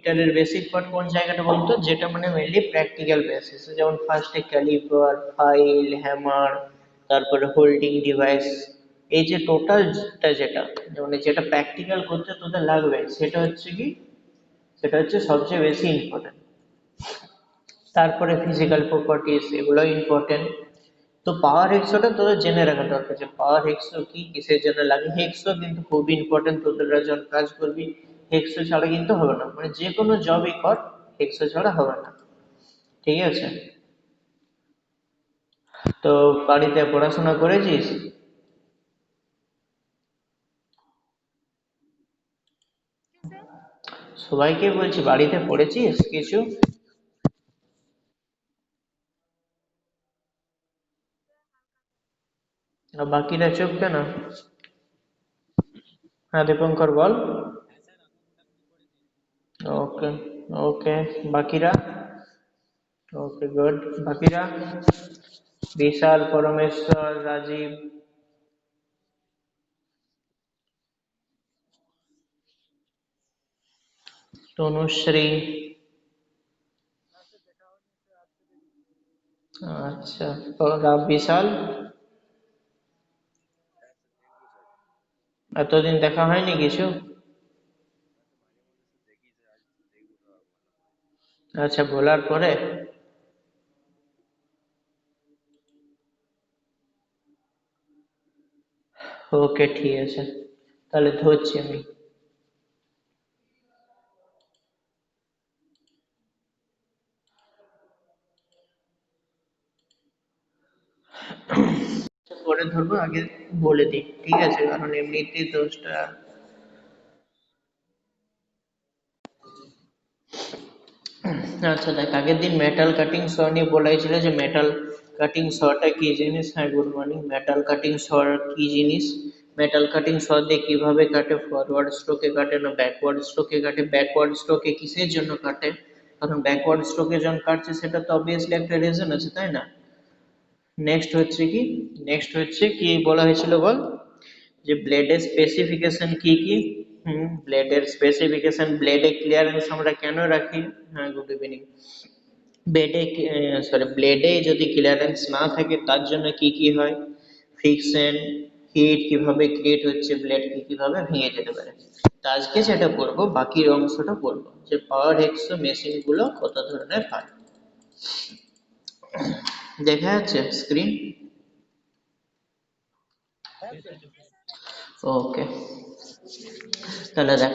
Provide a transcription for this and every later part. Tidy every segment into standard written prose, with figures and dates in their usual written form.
এটার basic part কোন জায়গাটা বলতো, যেটা মানে মেইনলি প্র্যাকটিক্যাল বেসিস, যেমন ফার্স্টে ক্যালিপার, ফাইল, হ্যামার, তারপরে হোল্ডিং ডিভাইস। এই যে টোটালটা যেটা মানে যেটা প্র্যাকটিক্যাল করতে তোদের লাগবে, সেটা হচ্ছে কি, সেটা হচ্ছে সবচেয়ে বেশি ইম্পর্টেন্ট। তারপরে ফিজিক্যাল প্রপার্টিস, এগুলো ইম্পর্টেন্ট। তো পাওয়ার হেক্সোটা তোদের জেনে রাখা দরকার, যে পাওয়ার হেক্সো কি, কিসের জন্য লাগে। হেক্সো কিন্তু খুব ইম্পর্টেন্ট, তোদের যখন কাজ করবি হেক্সো ছাড়া কিন্তু হবে না, মানে যে কোনো জবই কর হেক্সো ছাড়া হবে না, ঠিক আছে? তো বাড়িতে পড়াশোনা করেছিস? সবাইকে বলছি, বাড়িতে পড়েছিস কিছু? আর বাকিরা চুপ কেন? হ্যাঁ দীপঙ্কর বল। ওকে, ওকে। বাকিরা? ওকে, গুড। বাকিরা? বিশাল, পরমেশ্বর, রাজীব, তনুশ্রী। আচ্ছা। বিশাল? এতদিন দেখা হয়নি কিছু? আচ্ছা, বলার পরে? ওকে, ঠিক আছে, তাহলে ধরছি আমি। পরে ধরবো, আগে বলে দিই, ঠিক আছে? কারণ এমনিতেই দোষটা। আচ্ছা দেখ, আগের দিন মেটাল কাটিং স নিয়ে বলা হয়েছিল, যে মেটাল কাটিং সটা কি জিনিস। হ্যাঁ, গুড মর্নিং। মেটাল কাটিং স কি জিনিস, মেটাল কাটিং স দিয়ে কিভাবে কাটে, ফরওয়ার্ড স্ট্রোকে কাটে না ব্যাকওয়ার্ড স্ট্রোকে কাটে, ব্যাকওয়ার্ড স্ট্রোকে কিসের জন্য কাটে, কারণ ব্যাকওয়ার্ড স্ট্রোকে যখন কাটছে সেটা তো অবভিয়াসলি একটা রিজন আছে, তাই না? নেক্সট হচ্ছে কি, নেক্সট হচ্ছে কি বলা হয়েছিল বল, যে ব্লেডের স্পেসিফিকেশন কি কি। ব্লেডের স্পেসিফিকেশন, ব্লেডে ক্লিয়ারেন্স আমরা কেন রাখি। হ্যাঁ, গুড ইভিনিং। ব্লেডে, সরি, ব্লেডে যদি ক্লিয়ারেন্স না থাকে তার জন্য কি কি হয়, ফ্রিকশন, হিট কিভাবে ক্রিয়েট হচ্ছে, ব্লেড কি কিভাবে ভেঙে যেতে পারে। তো আজকে সেটা পড়বো, বাকি অংশটা পড়বো যে পাওয়ার হেক্সো মেশিন গুলো কত ধরনের হয়। দেখা যাচ্ছে স্ক্রিন? ওকে, তাহলে দেখ।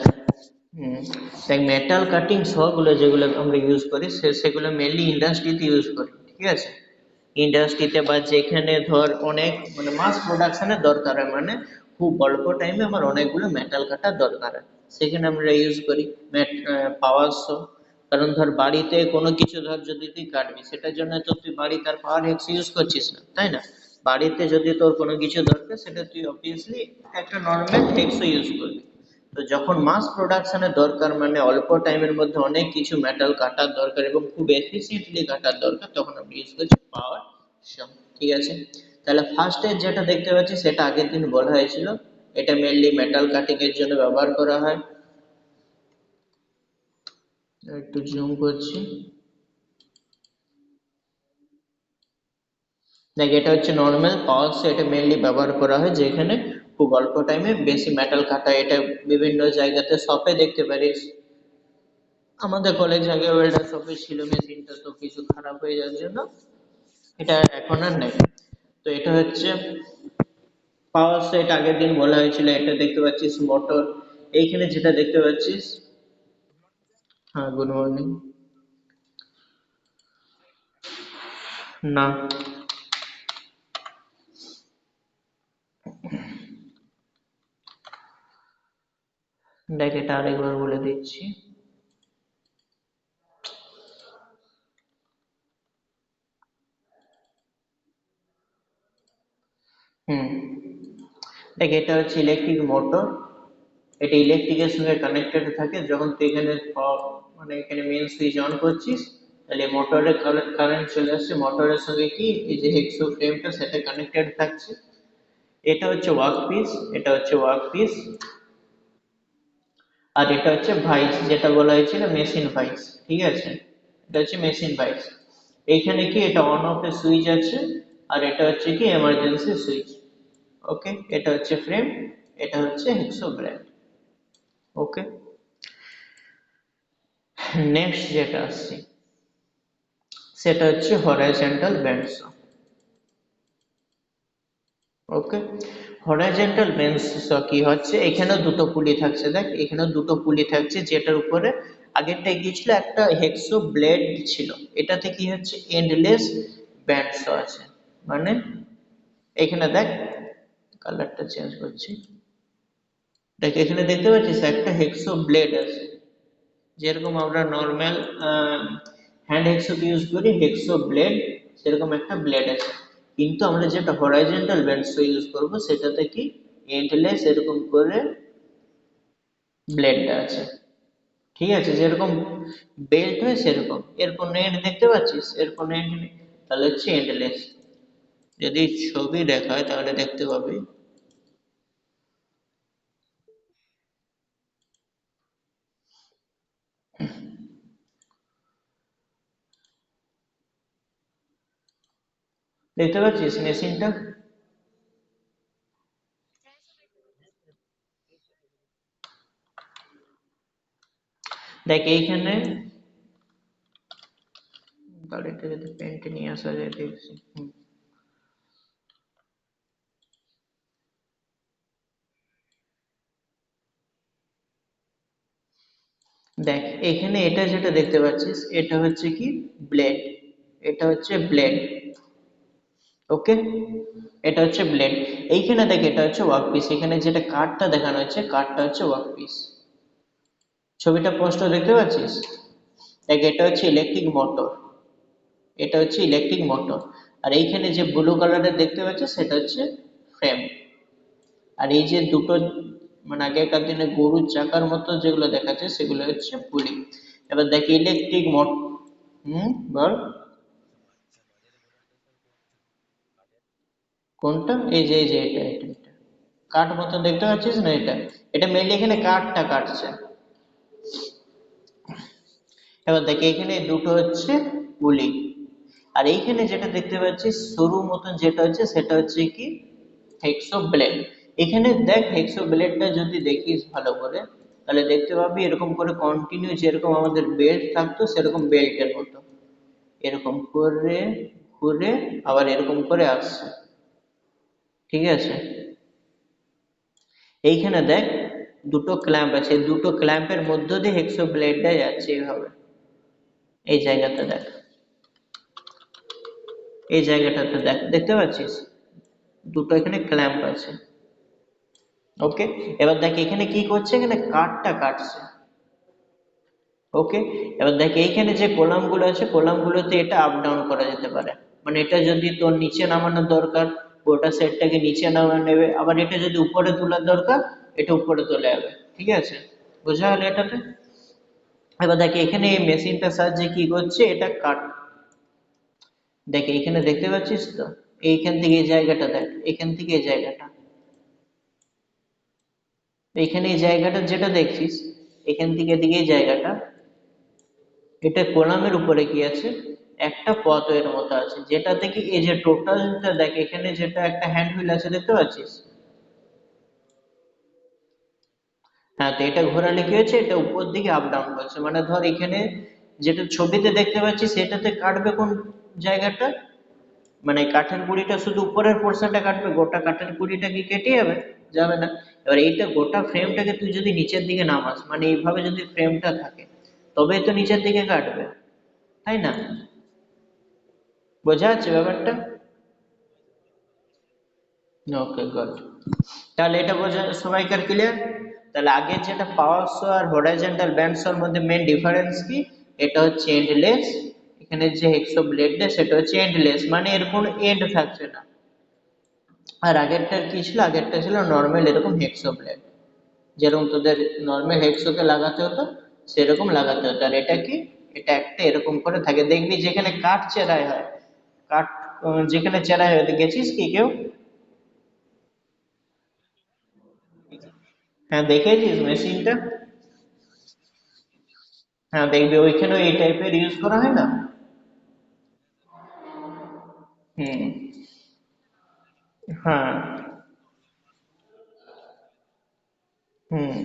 হুম, দেখ, মেটাল কাটিং শ গুলো যেগুলো আমরা ইউজ করি, সেগুলো মেনলি ইন্ডাস্ট্রিতে ইউজ করি, ঠিক আছে? ইন্ডাস্ট্রিতে বা যেখানে ধর অনেক মানে মাস প্রোডাকশনের দরকার হয়, মানে খুব অল্প টাইমে আমার অনেকগুলো মেটাল কাটার দরকার হয়, সেখানে আমরা ইউজ করি পাওয়ার শো। কারণ ধর বাড়িতে কোনো কিছু ধর যদি তুই কাটবি, সেটার জন্য তো তুই বাড়িতে আর পাওয়ার হেক্স ইউজ করছিস না, তাই না? বাড়িতে যদি তোর কোনো কিছু দরকার, সেটা তুই অবভিয়াসলি একটা নর্মাল হেক্সও ইউজ করবি। তো যখন মাস প্রোডাকশনের দরকার, মানে অল্প টাইমের মধ্যে অনেক কিছু মেটাল কাটার দরকার এবং খুব এফিসিয়েন্টলি কাটার দরকার, তখন আমরা ইউজ করছি পাওয়ার শো, ঠিক আছে? তাহলে ফার্স্টে যেটা দেখতে পাচ্ছি সেটা আগের দিন বলা হয়েছিল, এটা মেনলি মেটাল কাটিং এর জন্য ব্যবহার করা হয়। একটু জুম করছি। দেখ, এটা হচ্ছে নর্মাল পাওয়ার শো, এটা মেনলি ব্যবহার করা হয় যেখানে খুব অল্প টাইমে বেশি মেটাল কাটা। এটা বিভিন্ন জায়গাতে শপে দেখতে পারিস। আমাদের কলেজ আগে ওয়েল্ডার শপে ছিল মেশিনটা, তো কিছু খারাপ হয়ে যাওয়ার জন্য এটা এখন আর নেই। তো এটা হচ্ছে পাওয়ার সেট, আগের দিন বলা হয়েছিল। এটা দেখতে পাচ্ছিস মোটর, এইখানে যেটা দেখতে পাচ্ছিস। হ্যাঁ, গুড মর্নিং। না, দেখ এটা আরেকবার বলে দিচ্ছি। হুম, দেখ এটা হচ্ছে ইলেকট্রিক মোটর। এটা ইলেকট্রিকের সঙ্গে কানেক্টেড থাকে। যখন তুই এখানে মানে এখানে মেন সুইচ অন করছিস, তাহলে মোটরের কারেন্ট চলে আসছে, মোটরের সঙ্গে কি এই যে হেক্সো ফ্রেমটা সেটা কানেক্টেড থাকছে। এটা হচ্ছে ওয়ার্ক পিস, এটা হচ্ছে ওয়ার্ক পিস। আর এটা হচ্ছে ভাইস, যেটা বলা হয়েছিল মেশিন ভাইস, ঠিক আছে, এটা হচ্ছে মেশিন ভাইস। এইখানে কি এটা অন অফ এর সুইচ আছে, আর এটা হচ্ছে কি এমার্জেন্সি সুইচ। ওকে, এটা হচ্ছে ফ্রেম, এটা হচ্ছে হেক্সো ব্লেড। ওকে, নেক্সট যেটা আসছে সেটা হচ্ছে হরাইজন্টাল ব্যান্ড শ। ওকে, হরাইজন্টাল ব্যান্ড শ কি হচ্ছে, এখানে দুটো পুলি থাকছে, দেখ এখানে দুটো পুলি থাকছে, যেটার উপরে আগেরটা গিয়েছিল একটা হেক্সো ব্লেড ছিল, এটাতে কি হচ্ছে এন্ডলেস ব্যান্ড শ আছে। মানে এখানে দেখ, কালারটা চেঞ্জ করছি, দেখ এখানে দেখতে পাচ্ছিস একটা হেক্সো ব্লেড আছে, যেরকম আমরা নর্মাল হ্যান্ড হেক্সো ইউজ করি হেক্সো ব্লেড, সেরকম একটা ব্লেড আছে। কিন্তু আমরা যেটা হরাইজন্টাল ব্যান্ডসো ইউজ করব সেটাতে কি এন্ডলেস এরকম করে ব্লেডটা আছে, ঠিক আছে, যেরকম বেল্ট হয় সেরকম। এর কোনো এন্ড দেখতে পাচ্ছিস, এর কোনো এন্ড নেই, তাহলে হচ্ছে এন্ডলেস। যদি ছবি দেখায় তাহলে দেখতে পাবি। দেখতে পাচ্ছিস মেশিনটা? দেখ এইখানে, গাড়িটা যদি পেন্টে নিয়ে আসা যায় দেখছি। দেখ এখানে এটা যেটা দেখতে পাচ্ছিস এটা হচ্ছে কি ব্লেড, এটা হচ্ছে ব্লেড। ওকে, এটা হচ্ছে ব্লেড। এইখানে দেখ এটা হচ্ছে ওয়ার্কপিস, এখানে যেটা কাঠটা দেখানো হচ্ছে কাঠটা হচ্ছে ওয়ার্কপিস। ছবিটা স্পষ্ট দেখতে পাচ্ছিস? দেখ এটা হচ্ছে ইলেকট্রিক মোটর, এটা হচ্ছে ইলেকট্রিক মোটর। আর এইখানে যে ব্লু কালারের দেখতে পাচ্ছিস সেটা হচ্ছে ফ্রেম। আর এই যে দুটো মানে আগেকার দিনে গরুর চাকার মতো যেগুলো দেখাচ্ছে সেগুলো হচ্ছে পুলি। এবার দেখ ইলেকট্রিক মোটর। বল। কোনটা? এই যে এটা কাঠ মতন দেখতে পাচ্ছিস না, এটা এটা মেনলি এখানে কাঠটা কাটছে। এবার দেখ এখানে দুটো হচ্ছে পুলি, আর এইখানে যেটা দেখতে পাচ্ছিস সরু মতন যেটা হচ্ছে সেটা হচ্ছে কি হেক্সো ব্লেড। এখানে দেখ হেক্সো ব্লেডটা যদি দেখিস ভালো করে তাহলে দেখতে পাবি এরকম করে কন্টিনিউ, যেরকম আমাদের বেল্ট থাকতো সেরকম বেল্টের মতো এরকম করে ঘুরে আবার এরকম করে আসছে, ঠিক আছে। এইখানে দেখ দুটো ক্ল্যাম্প আছে, দুটো ক্ল্যাম্পের মধ্য দিয়ে হেক্সো ব্লেডটা যাচ্ছে এইভাবে। এই জায়গাটা দেখ, এই জায়গাটাতে দেখ, দেখতে পাচ্ছিস দুটো এখানে ক্ল্যাম্প আছে। ওকে, এবার দেখ এখানে কি করছে, এখানে কাঠটা কাটছে। ওকে, এবার দেখ এইখানে যে কলাম গুলো আছে কলাম গুলোতে এটা আপ ডাউন করা যেতে পারে, মানে এটা যদি তোর নিচে নামানোর দরকার গোটা সেটটাকে নিচে নামিয়ে নেবে, আবার এটা যদি উপরে তোলার দরকার এটা উপরে তোলা যাবে, ঠিক আছে, বোঝা গেল এটাতে। এবার দেখ এখানে এই মেশিনটার সাহায্যে কি করছে, এটা কাট, দেখ এইখানে দেখতে পাচ্ছিস তো, এইখান থেকে এই জায়গাটা দেখ, এখান থেকে এই জায়গাটা, এইখানে এই জায়গাটা যেটা দেখছিস এখান থেকে এদিকে এই জায়গাটা, এটা কলামের উপরে কি আছে একটা পথের মতো আছে, যেটা থেকে এই যে টোটালটা দেখ এখানে যেটা একটা হ্যান্ড হুইল আছে দেখতে পাচ্ছিস। হ্যাঁ, তো এটা ঘোরালে কি হচ্ছে, এটা উপর দিকে আপ ডাউন করছে, মানে ধর এখানে যেটা ছবিতে দেখতে পাচ্ছিস সেটাতে কাটবে কোন জায়গাটা, মানে কাঠের গুঁড়িটা শুধু উপরের পোর্শনটা কাটবে, গোটা কাঠের গুঁড়িটা কি কেটে যাবে? যাবে না। এবার এইটা গোটা ফ্রেমটাকে তুই যদি নিচের দিকে নামাস, মানে এইভাবে যদি ফ্রেমটা থাকে তবেই তো নিচের দিকে কাটবে, তাই না? বোঝা যাচ্ছে ব্যাপারটা? ওকে গুড, তাহলে এটা বোঝা সবাইকার ক্লিয়ার। তাহলে আগের যেটা পাওয়ার শো আর হরাইজন্টাল ব্যান্ড শোর মধ্যে মেন ডিফারেন্স কি, এটা হচ্ছে এন্ডলেস, এখানে যে হেক্সো ব্লেডটা সেটা হচ্ছে এন্ডলেস, মানে এর কোনো এন্ড থাকছে না। আর আগেরটার কি ছিল, আগেরটা ছিল নর্মাল এরকম হেক্সো ব্লেড, যেরকম তোদের নর্মাল হেক্সোকে লাগাতে হতো সেরকম লাগাতে হতো। আর এটা কি, এটা একটা এরকম করে থাকে, দেখবি যেখানে কাঠ চেরাই হয়, কাঠ যেখানে চেরাই হয় গেছিস কি কেউ? হ্যাঁ দেখেছিস মেশিনটা? হ্যাঁ দেখবে ওইখানেও এই টাইপের ইউজ করা হয় না। হুম। হ্যাঁ। হুম।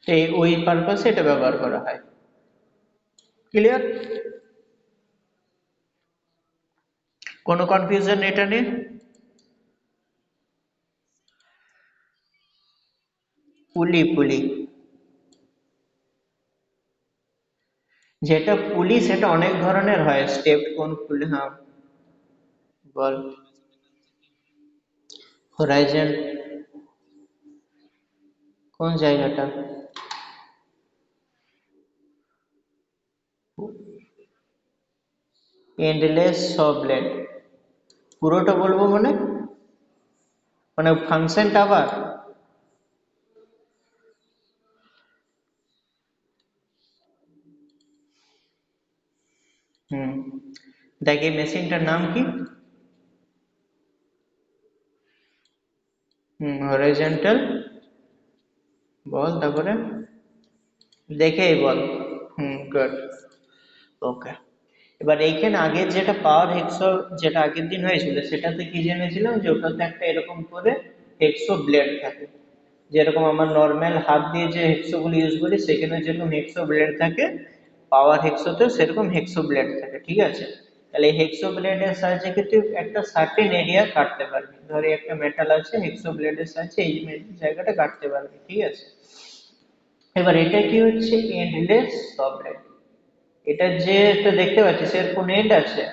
এই ওই পারপাসে এটা ব্যবহার করা হয়। ক্লিয়ার? কোনো কনফিউশন এটা নিয়ে? পুলি পুলি, যেটা পুলি সেটা অনেক ধরনের হয়, স্টেপ কোন পুলি, হ্যাঁ। বল। হোরাইজন, কোন জায়গাটা? এন্ডলেস শ ব্লেড, পুরোটা বলবো মানে? মানে ফাংশনটা আবার? হুম। দেখ এই মেশিনটার নাম কি? হুম, হরাইজন্টাল। বল তারপরে, দেখেই বল। হুম, গুড। ওকে। এবার এইখানে আগের যেটা পাওয়ার হেক্সো, যেটা আগের দিন হয়েছিল সেটাতে কি জেনেছিলাম যে ওটাতে একটা এরকম করে হেক্সো ব্লেড থাকে, যেরকম আমার নর্মাল হাত দিয়ে যে হেক্সো গুলো ইউজ করি সেখানে যেরকম হেক্সো ব্লেড থাকে, পাওয়ার হেক্সোতে সেরকম হেক্সো ব্লেড থাকে, ঠিক আছে? তাহলে এই হেক্সো ব্লেডের সাহায্যে কিন্তু একটা সার্টেন এরিয়া কাটতে পারবি, ধরে একটা মেটাল আছে, হেক্সো ব্লেডের সাহায্যে এই জায়গাটা কাটতে পারবি, ঠিক আছে? এবার এটা কি হচ্ছে, এন্ডলেস সব ব্লেড। এটা যে একটা দেখতে পাচ্ছিস এর কোন এন্ড আছে?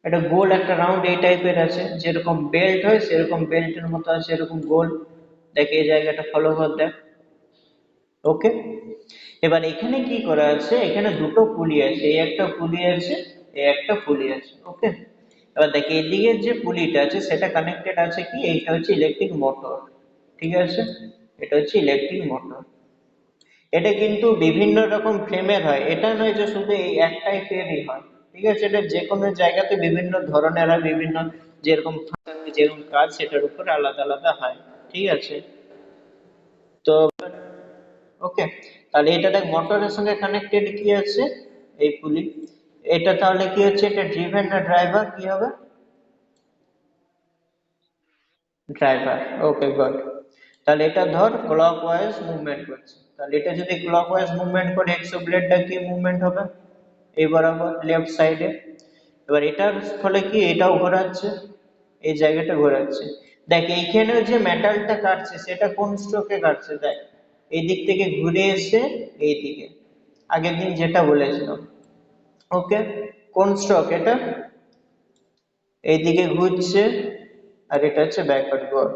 এটা গোল একটা রাউন্ড এই টাইপের আছে, যেরকম বেল্ট হয় সেরকম বেল্টের মতো আছে, এরকম গোল। দেখ এই জায়গাটা ফলো কর দেখ। ওকে। এবার এখানে কি করা আছে, এখানে দুটো পুলি আছে, এই একটা পুলি আছে, এই একটা পুলি আছে, ওকে। এবার দেখ এদিকে যে পুলিটা আছে সেটা কানেক্টেড আছে কি, এইটা হচ্ছে ইলেকট্রিক মোটর, ঠিক আছে? এটা হচ্ছে ইলেকট্রিক মোটর। এটা কিন্তু বিভিন্ন রকম ফ্রেমের হয়, এটা নয় যে শুধু এই এক টাইপেরই হয়, ঠিক আছে? এটা যে কোনো জায়গাতে বিভিন্ন ধরনের হয়, বিভিন্ন যেরকম function, যেরকম কাজ সেটার উপর আলাদা আলাদা হয়, ঠিক আছে? তো ওকে, তাহলে এটা দেখ মোটরের সঙ্গে কানেক্টেড কি আছে, এই পুলি। এটা তাহলে কি হচ্ছে, এটা ড্রিভেন না ড্রাইভার, কি হবে? ড্রাইভার। Okay good. তাহলে এটা ধর ক্লক ওয়াইজ মুভমেন্ট করছে, তাহলে এটা যদি ক্লক ওয়াইজ মুভমেন্ট করে এক্সো ব্লেডটা কি মুভমেন্ট হবে, এই বরাবর লেফট সাইডে। এবার এটার ফলে কি এটাও ঘোরাচ্ছে, এই জায়গাটা ঘোরাচ্ছে। দেখ এইখানেও যে মেটালটা কাটছে সেটা কোন স্ট্রোকে কাটছে, দেখ এই দিক থেকে ঘুরে এসে এই দিকে, আগের দিন যেটা বলেছিলাম, ওকে। কোন স্ট্রোক এটা? এইদিকে ঘুরছে, আর এটা হচ্ছে ব্যাকওয়ার্ড গোড।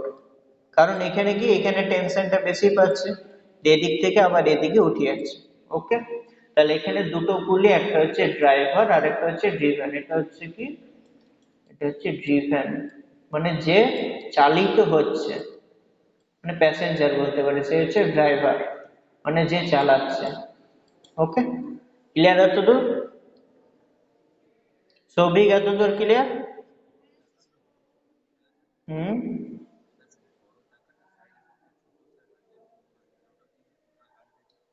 কারণ এখানে কি, এখানে টেনশনটা বেশি পাচ্ছে, এদিক থেকে আবার এদিকে উঠে যাচ্ছে, ওকে। তাহলে এখানে দুটো পুলি, একটা হচ্ছে ড্রাইভার আর একটা হচ্ছে ড্রিভেন। এটা হচ্ছে কি, এটা হচ্ছে ড্রিভেন, মানে যে চালিত হচ্ছে, মানে প্যাসেঞ্জার বলতে পারে, সে হচ্ছে ড্রাইভার, মানে যে চালাচ্ছে, ওকে। ক্লিয়ার এতদূর? সৌভিক এতদূর ক্লিয়ার? হুম।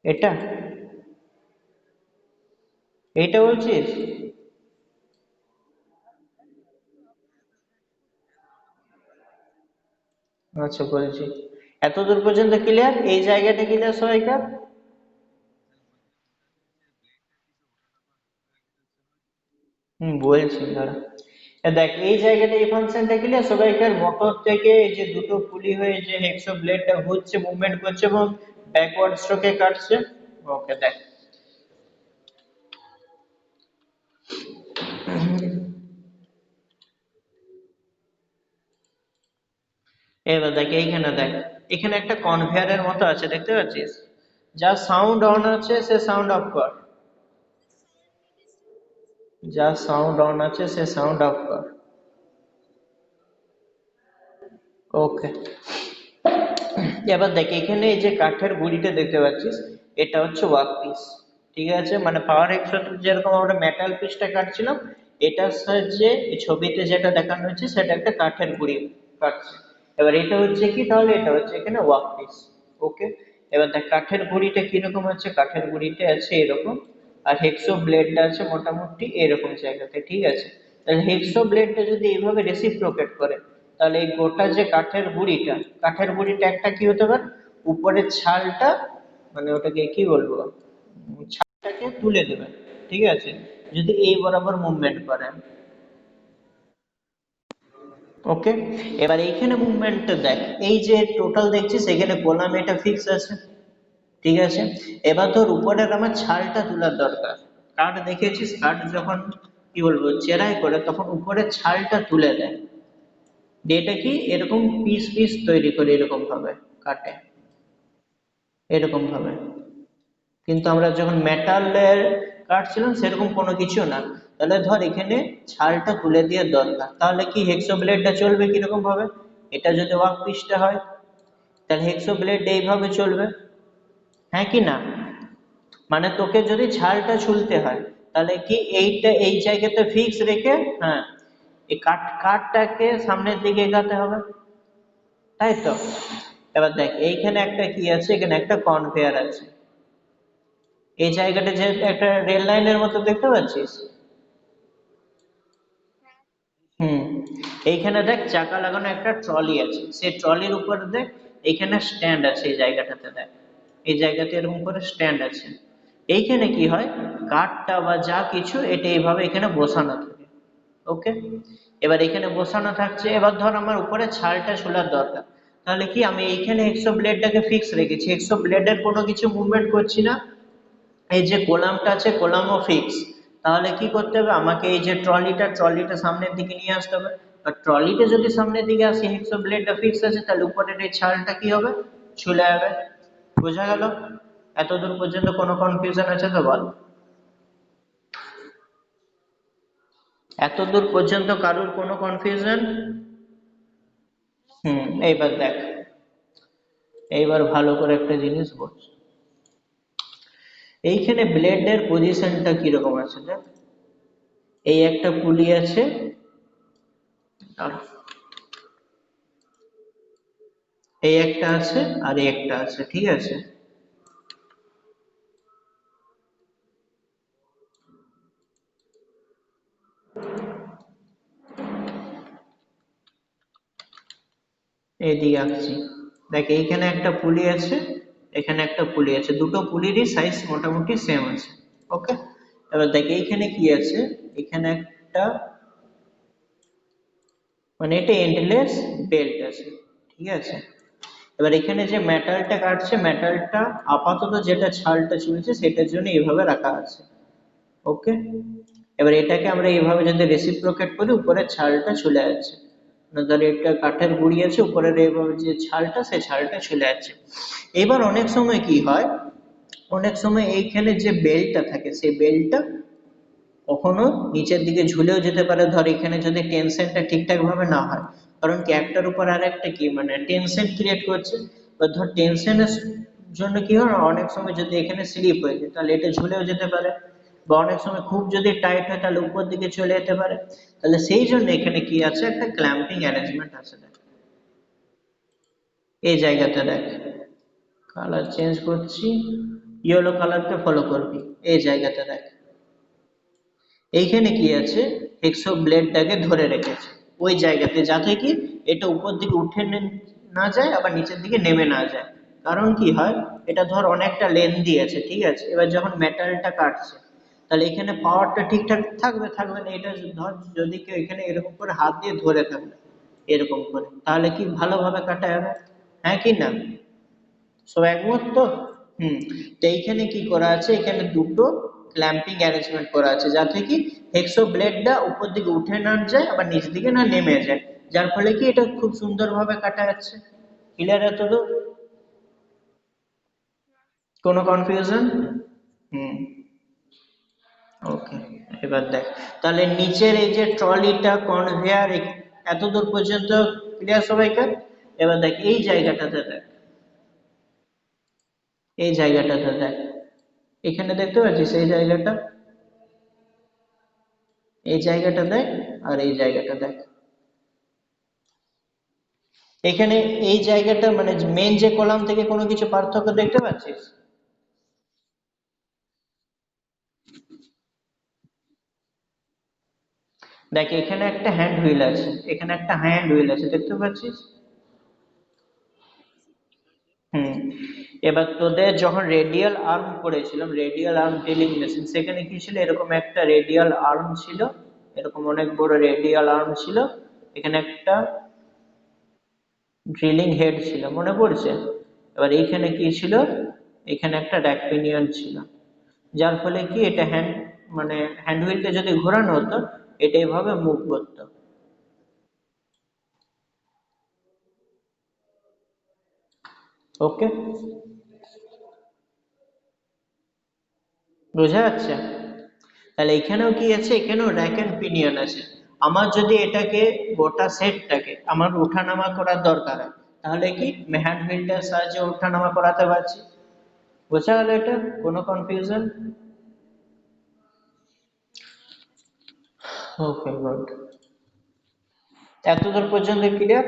এটা, এইটা বলছিস? আচ্ছা বলছি, এতদূর পর্যন্ত ক্লিয়ার, এই জায়গাটা ক্লিয়ার সবাইকার? হুম, বলছি দাঁড়া। দেখ এই জায়গাটা, এই ফাংশনটা ক্লিয়ার সবাইকার? মোটর থেকে এই যে দুটো পুলি হয়ে যে হেক্সো ব্লেডটা ঘুরছে, মুভমেন্ট করছে এবং ব্যাকওয়ার্ড স্ট্রোকে কাটছে। ওকে দেখ, এবার দেখ এইখানে দেখ, এখানে একটা কনভেয়ারের মতো আছে, দেখতে পাচ্ছিস? যা সাউন্ড অন আছে সে সাউন্ড অফ কর, যা সাউন্ড অন আছে সে সাউন্ড অফ কর। ওকে। এবার দেখ এখানে এই যে কাঠের গুঁড়িটা দেখতে পাচ্ছিস, এটা হচ্ছে ওয়ার্ক পিস, ঠিক আছে? মানে পাওয়ার এক্সট্রা যেরকম আমরা মেটাল পিসটা কাটছিলাম, এটার সাহায্যে এই ছবিতে যেটা দেখানো হচ্ছে সেটা একটা কাঠের গুঁড়ি কাটছে। এবার এটা হচ্ছে কি, তাহলে এটা হচ্ছে এখানে ওয়ার্ক পিস, ওকে। এবার দেখ কাঠের গুঁড়িটা কিরকম আছে, কাঠের গুঁড়িটা আছে এরকম, আর হেক্সো ব্লেডটা আছে মোটামুটি এরকম জায়গাতে, ঠিক আছে। তাহলে হেক্সো ব্লেডটা যদি এইভাবে রেসিপ্রোকেট করে, তাহলে এই গোটা যে কাঠের গুঁড়িটা একটা কি হতে পারে, উপরের ছালটা, মানে ওটাকে কি বলবো, ছালটাকে তুলে দেবে, ঠিক আছে, যদি এই বরাবর মুভমেন্ট করে। ওকে, এবার এইখানে মুভমেন্টটা দেখ, এই যে টোটাল দেখছিস এখানে কলাম এটা ফিক্স আছে, ঠিক আছে। এবার তোর উপরের আমার ছালটা তোলার দরকার। কাঠ দেখেছিস, কাঠ যখন কি বলবো চেরাই করে তখন উপরের ছালটা তুলে দেয়, দিয়ে এটা কি এরকম পিস পিস তৈরি করে এরকম ভাবে কাটে, এরকম ভাবে। কিন্তু আমরা যখন মেটালের কাটছিলাম সেরকম কোনো কিছু না। তাহলে ধর এখানে ছালটা তুলে দেওয়ার দরকার, তাহলে কি হেক্সো ব্লেডটা চলবে কিরকম ভাবে, এটা যদি ওয়ার্ক পিসটা হয় তাহলে হেক্সো ব্লেড এইভাবে চলবে, হ্যাঁ কি না। মানে তোকে যদি ছালটা ছুলতে হয় তাহলে কি এইটা এই জায়গাতে ফিক্স রেখে, হ্যাঁ, এই কাঠটাকে সামনের দিকে এগাতে হবে, তাই তো। এবার দেখ এইখানে একটা কি আছে, এখানে একটা কনভেয়ার আছে, এই জায়গাটা যে একটা রেল লাইনের মতো দেখতে পাচ্ছিস। হুম, এইখানে দেখ চাকা লাগানো একটা ট্রলি আছে, সেই ট্রলির উপর দেখ এইখানে স্ট্যান্ড আছে, এই জায়গাটাতে দেখ, এই জায়গাতে এরকম করে স্ট্যান্ড আছে। এইখানে কি হয়, কাঠটা বা যা কিছু এটা এইভাবে এখানে বসানো থাকে। ওকে, এবার এখানে বসানো থাকছে, এবার ধর আমার উপরে ছালটা ছোলার দরকার, তাহলে কি আমি এইখানে এক্সো ব্লেডটাকে ফিক্স রেখেছি, এক্সো ব্লেডের কোনো কিছু মুভমেন্ট করছি না, এই যে কোলামটা আছে কোলামও ফিক্স। তাহলে কি করতে হবে আমাকে, এই যে ট্রলিটা সামনের দিকে নিয়ে আসতে হবে, আর ট্রলিটা যদি সামনের দিকে আসে হেক্সো ব্লেডটা ফিক্স আছে, তাহলে উপরের এই ছালটা কি হবে, ছুলে যাবে। বোঝা গেল? এতদূর পর্যন্ত কোনো কনফিউশন আছে তো বল? এতদূর পর্যন্ত কারোর কোনো কনফিউশন? হুম, এইবার দেখ, এইবার ভালো করে একটা জিনিস বোঝ, এইখানে ব্লেডের পজিশনটা কিরকম আছে দেখ, এই একটা পুলি আছে, আর এই একটা আছে, আর এই একটা আছে, ঠিক আছে। এইদিকে আঁকছি, দেখ এইখানে একটা পুলি আছে, এখানে একটা পুলি আছে, দুটো পুলিরই সাইজ মোটামুটি সেম আছে। ওকে, এবার দেখ এইখানে কি আছে, এখানে একটা, মানে এটা এন্ডলেস বেল্ট আছে, ঠিক আছে। এবার এখানে যে মেটালটা কাটছে, মেটালটা আপাতত যেটা ছালটা চুলছে সেটার জন্য এইভাবে রাখা আছে। ওকে, এবার এটাকে আমরা এইভাবে যদি রেসিপ্রোকেট করি উপরের ছালটা চলে যাচ্ছে, মানে ধর এটা কাঠের গুঁড়ি আছে, উপরের এইভাবে যে ছালটা সেই ছালটা চলে যাচ্ছে। এবার অনেক সময় কি হয়, অনেক সময় এইখানে যে বেল্টটা থাকে সেই বেল্টটা কখনো নিচের দিকে ঝুলেও যেতে পারে, ধর এখানে যদি টেনশনটা ঠিকঠাক ভাবে না হয়, কারণ কি একটার উপর আর একটা কি মানে টেনশন ক্রিয়েট করছে, বা ধর টেনশনের জন্য কি হয় অনেক সময় যদি এখানে স্লিপ হয়ে যায় তাহলে এটা ঝুলেও যেতে পারে, বা অনেক সময় খুব যদি টাইট হয় তাহলে উপর দিকে চলে যেতে পারে। তাহলে সেই জন্য এখানে কি আছে, একটা ক্ল্যাম্পিং অ্যারেঞ্জমেন্ট আছে দেখ, এই জায়গাতে দেখ, কালার চেঞ্জ করছি, ইয়েলো কালারকে ফলো করবি, এই জায়গাতে দেখ এইখানে কি আছে, হেক্সো ব্লেডটাকে ধরে রেখেছে ওই জায়গাতে, যাতে কি এটা উপর দিকে উঠে না যায় আবার নিচের দিকে নেমে না যায়। কারণ কি হয়, এটা ধর অনেকটা লেন্থি আছে, ঠিক আছে, এবার যখন মেটালটা কাটছে তাহলে এখানে পাওয়ারটা ঠিকঠাক থাকবে থাকবে না, এটা ধর যদি কেউ এখানে এরকম করে হাত দিয়ে ধরে থাকবে এরকম করে, তাহলে কি ভালোভাবে কাটা যাবে, হ্যাঁ কি না। সব একমত তো? হুম, তো এইখানে কি করা আছে, এখানে দুটো ক্ল্যাম্পিং অ্যারেঞ্জমেন্ট করা আছে, যাতে কি হেক্সো ব্লেডটা উপর দিকে উঠে না যায় আবার নিচ দিকে না নেমে যায়, যার ফলে কি এটা খুব সুন্দরভাবে কাটা যাচ্ছে। ক্লিয়ার এত তো? কোনো কনফিউশন? হুম, ওকে, এবার দেখ, তাহলে নিচের এই যে ট্রলিটা কনভেয়ার এত দূর পর্যন্ত ক্লিয়ার সবাইকে। এবার দেখ এই জায়গাটাতে দেখ, এই জায়গাটাতে দেখ, এখানে দেখতে পাচ্ছিস এই জায়গাটা, এই জায়গাটা দেখ, আর এই জায়গাটা দেখ, এখানে এই জায়গাটা মানে মেন যে কলাম থেকে কোনো কিছু পার্থক্য দেখতে পাচ্ছিস? দেখ এখানে একটা হ্যান্ড হুইল আছে, এখানে একটা হ্যান্ড হুইল আছে, দেখতে পাচ্ছিস? হুম। এবার তোদের যখন রেডিয়াল আর্ম করেছিলাম, রেডিয়াল আর্ম ড্রিলিং মেশিন, সেখানে কি ছিল, এরকম একটা রেডিয়াল আর্ম ছিল, এরকম অনেক বড় রেডিয়াল আর্ম ছিল, এখানে একটা ড্রিলিং হেড ছিল, মনে পড়ছে? এবার এইখানে কি ছিল, এখানে একটা র্যাক পিনিয়ন ছিল, যার ফলে কি এটা হ্যান্ড মানে হ্যান্ড হুইলটা যদি ঘোরানো হতো, এটা এইভাবে মুভ করতো। ওকে, বোঝা যাচ্ছে? তাহলে এখানেও কি আছে, এখানেও র্যাক এন্ড পিনিয়ন আছে। আমার যদি এটাকে গোটা সেটটাকে আমার ওঠানামা করার দরকার হয়, তাহলে কি হ্যান্ড হুইলটার সাহায্যে ওঠানামা করাতে পারছি। বোঝা গেল? এটা কোনো কনফিউশন? ওকে, গুড। এতদূর পর্যন্ত ক্লিয়ার?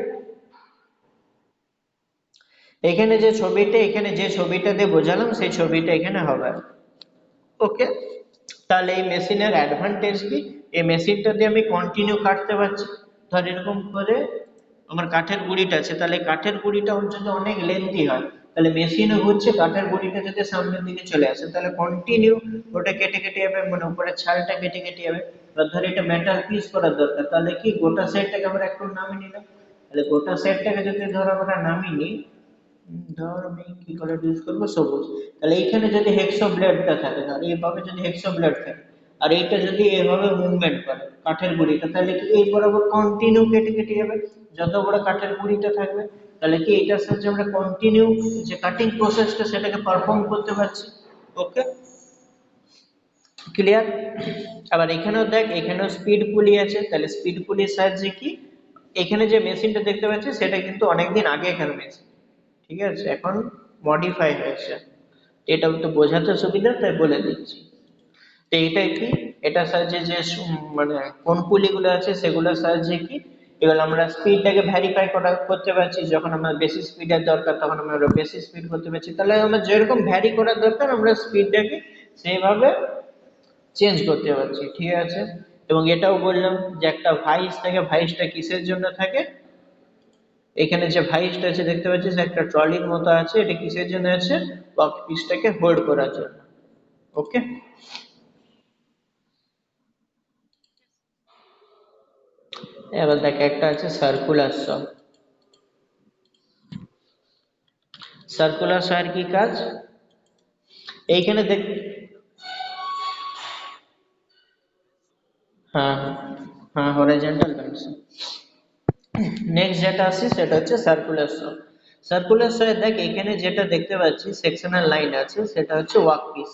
এখানে যে ছবিটা, এখানে যে ছবিটা দিয়ে বোঝালাম সেই ছবিটা এখানে হবে। ওকে। তাহলে এই মেশিনের অ্যাডভান্টেজ কি, এই মেশিনটা দিয়ে আমি কন্টিনিউ কাটতে পারছি। ধর এরকম করে আমার কাঠের গুঁড়িটা আছে, তাহলে কাঠের গুঁড়িটা যদি অনেক লেন্থি হয়, তাহলে মেশিনও ঘুরছে, কাঠের গুঁড়িটা যদি সামনের দিকে চলে আসে, তাহলে কন্টিনিউ ওটা কেটে কেটে যাবে, মানে উপরে ছালটা কেটে কেটে যাবে। এবার ধর এটা মেটাল পিস করার দরকার, তাহলে কি গোটা সেটটাকে আমরা একটু নামিয়ে নিলাম। তাহলে গোটা সেটটাকে যদি ধর আমরা নামিয়ে নিই, ধর আমি কি কালার ইউজ করবো, সবুজ। তাহলে এইখানে যদি হেক্সো ব্লেডটা থাকে, তাহলে এইভাবে যদি হেক্সো ব্লেড থাকে, আর এইটা যদি এভাবে মুভমেন্ট করে কাঠের গুঁড়িটা, তাহলে কি এই বরাবর কন্টিনিউ কেটে কেটে যাবে, যত বড় কাঠের গুঁড়িটা থাকবে। তাহলে কি এটার সাহায্যে আমরা কন্টিনিউ যে কাটিং প্রসেসটা সেটাকে পারফর্ম করতে পারছি। ওকে, ক্লিয়ার? আবার এখানেও দেখ, এখানেও স্পিড পুলি আছে, তাহলে স্পিড পুলির সাহায্যে কি, এখানে যে মেশিনটা দেখতে পাচ্ছি সেটা কিন্তু অনেকদিন আগেকার মেশিন, ঠিক আছে, এখন মডিফাই হয়েছে। এটা তো বোঝাতে সুবিধা তাই বলে দিচ্ছি। তো এটাই কি, এটার সাহায্যে যে মানে কোন পুলিগুলো আছে সেগুলোর সাহায্যে কি, এবার আমরা স্পিডটাকে ভ্যারিফাই করতে পারছি, যখন আমার বেশি স্পিডের দরকার তখন আমরা বেশি স্পিড করতে পারছি, তাহলে আমরা যেরকম ভ্যারি করার দরকার আমরা স্পিডটাকে সেইভাবে চেঞ্জ করতে পারছি, ঠিক আছে। এবং এটাও বললাম যে একটা ভাইস থাকে, ভাইসটা কিসের জন্য থাকে, এখানে যে ভাইসটা আছে দেখতে পাচ্ছিস একটা ট্রলির মতো আছে, এটা কিসের জন্য আছে, ওয়ার্ক পিসটাকে হোল্ড করার জন্য। ওকে। এবার দেখ একটা আছে সার্কুলার শ। সার্কুলার শয়ের কি কাজ, এইখানে দেখ। হ্যাঁ, হ্যাঁ, হরাইজন্টাল ব্যান্ডস। নেক্সট যেটা আসছে সেটা হচ্ছে সার্কুলার শ। সার্কুলার শয়ে দেখ এখানে যেটা দেখতে পাচ্ছি সেকশনাল লাইন আছে, সেটা হচ্ছে ওয়ার্ক পিস।